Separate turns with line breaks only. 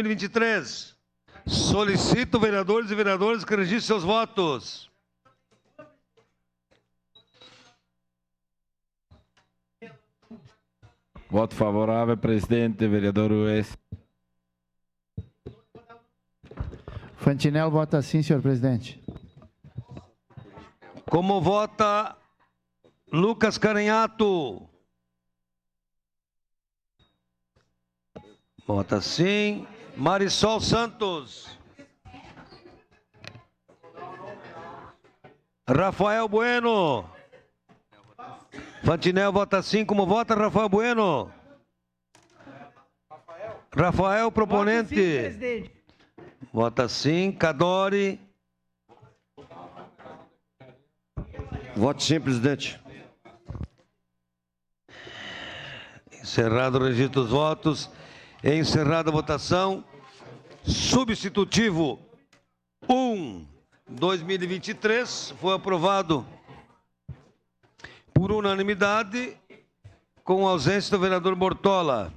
2023. Solicito, vereadores e vereadoras, que registrem seus votos.
Voto favorável, presidente, vereador Ues.
Fantinel vota sim, senhor presidente.
Como vota Lucas Carenhato? Vota sim. Marisol Santos. Rafael Bueno. Fantinel vota sim. Como vota Rafael Bueno? Rafael, proponente.
Voto sim, presidente.
Vota sim. Cadore.
Voto sim, presidente.
Encerrado o registro dos votos. Encerrada a votação. Substitutivo 1/2023 foi aprovado por unanimidade, com a ausência do vereador Bortola.